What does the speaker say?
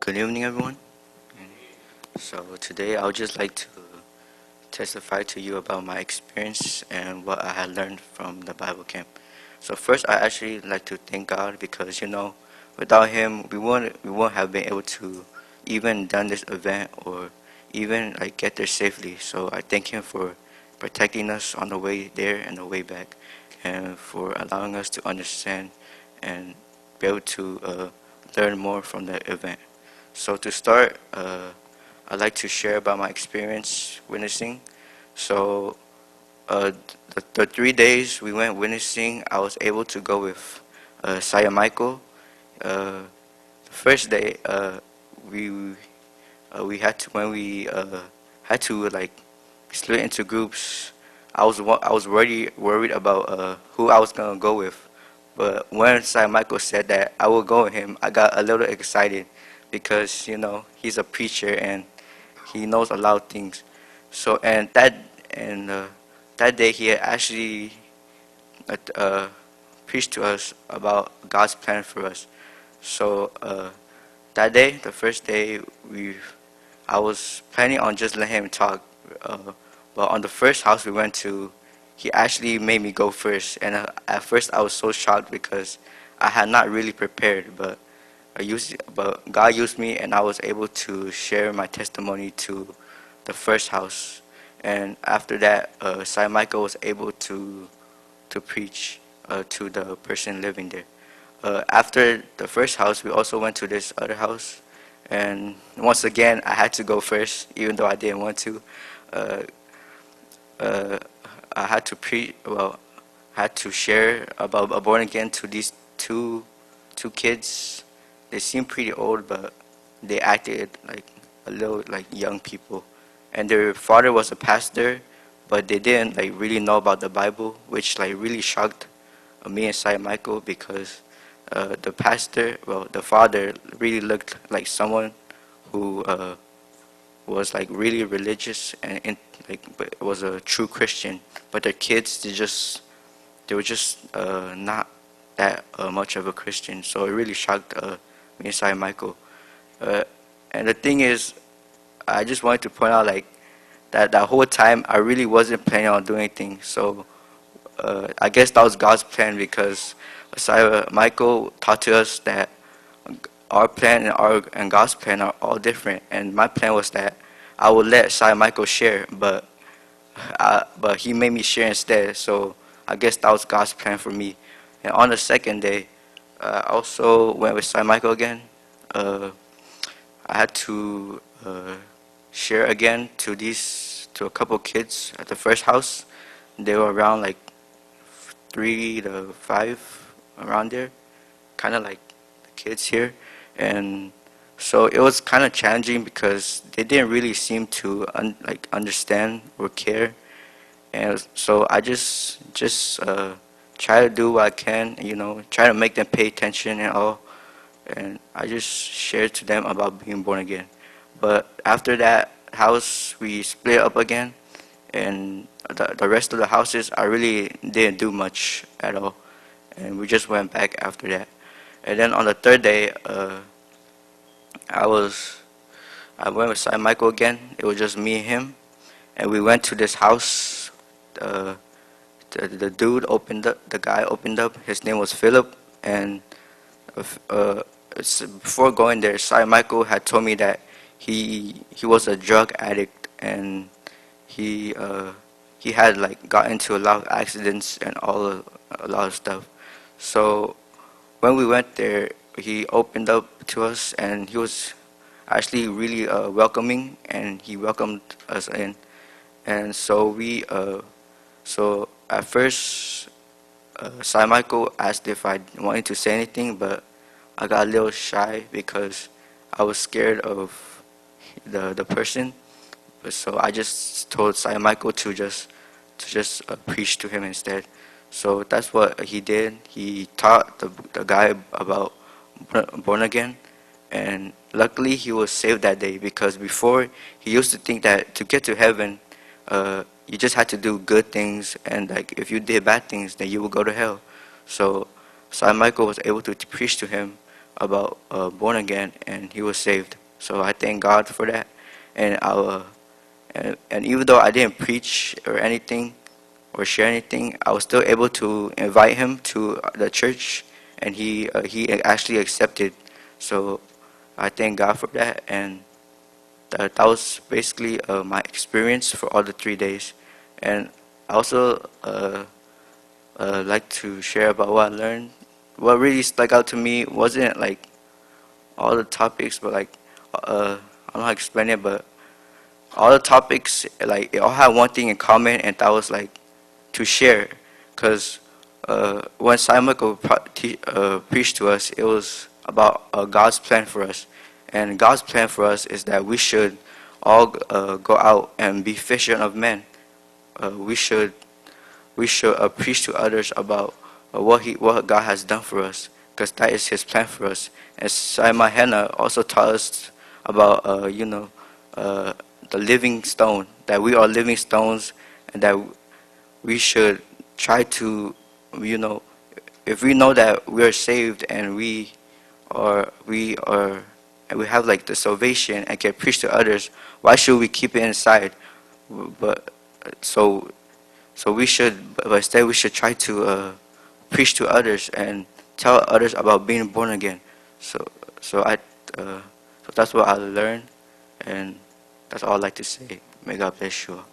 Good evening, everyone. So today I would just like to testify to you about my experience and what I had learned from the Bible camp. So first, I actually like to thank God because without Him, we won't have been able to even done this event or even like get there safely. So I thank Him for protecting us on the way there and the way back, and for allowing us to understand and be able to learn more from the event. So to start, I'd like to share about my experience witnessing. So uh, the 3 days we went witnessing, I was able to go with Saya Michael. The first day, we we had to when we had to like split into groups. I was worried about who I was gonna go with, but when Sai Michael said that I will go with him, I got a little excited because he's a preacher and he knows a lot of things. So and that day he had actually uh, uh, preached to us about God's plan for us. So that day, the first day, I was planning on just letting him talk. But on the first house we went to, he actually made me go first. And at first I was so shocked because I had not really prepared. But God used me, and I was able to share my testimony to the first house. And after that, Sai Michael was able to preach to the person living there. After the first house, we also went to this other house, and once again, I had to go first, even though I didn't want to. Uh, uh, I had to had to share about a born again to these two kids. They seemed pretty old, but they acted like a little like young people, and their father was a pastor, but they didn't like really know about the Bible, which like really shocked me and Sai Michael because the father really looked like someone who was like really religious and but was a true Christian. But their kids, they were just not that much of a Christian. So it really shocked me and Sai Michael. Uh, and the thing is, I just wanted to point out like that whole time I really wasn't planning on doing anything. So I guess that was God's plan because Michael taught to us that our plan and God's plan are all different. And my plan was that I would let Sai Michael share, but he made me share instead. So I guess that was God's plan for me. And on the second day, I also went with Sai Michael again. Uh, I had to share again to a couple kids at the first house. They were around like 3 to 5 around there, kind of like the kids here, and so it was kind of challenging because they didn't really seem to understand or care, and so I just try to do what I can, try to make them pay attention and all, and I just shared to them about being born again. But after that house, we split up again, and the rest of the houses I really didn't do much at all, and we just went back after that. And then on the third day, I was I went with Sai Michael again. It was just me and him, and we went to this house. Uh, the dude opened up. The guy opened up. His name was Philip, and uh, before going there, Sai Michael had told me that he was a drug addict and he uh, he had like got into a lot of accidents and a lot of stuff. So when we went there, he opened up to us and he was actually really welcoming and he welcomed us in. And so at first, Sai Michael asked if I wanted to say anything, but I got a little shy because I was scared of the person. So I just told Sai Michael to just preach to him instead. So that's what he did. He taught the guy about born again, and luckily he was saved that day because before he used to think that to get to heaven, you just had to do good things, and like if you did bad things, then you would go to hell. So Sai Michael was able to preach to him about born again, and he was saved. So I thank God for that. And and even though I didn't preach or anything or share anything, I was still able to invite him to the church, and he actually accepted. So I thank God for that, and that was basically my experience for all the 3 days. And I also like to share about what I learned. What really stuck out to me wasn't like all the topics, but like I don't know how to explain it, but all the topics like it all had one thing in common, and that was like to share. Because when Simon Michael preached to us, it was about God's plan for us, and God's plan for us is that we should all go out and be fishers of men. We should preach to others about what God has done for us, because that is His plan for us. And Simon Hannah also taught us about uh, the living stone, that we are living stones, and that we should try to, you know, if we know that we are saved and we are and we have like the salvation and can preach to others, why should we keep it inside? But so we should, but instead we should try to preach to others and tell others about being born again. So so I so that's what I learned, and that's all I'd like to say. May God bless you all.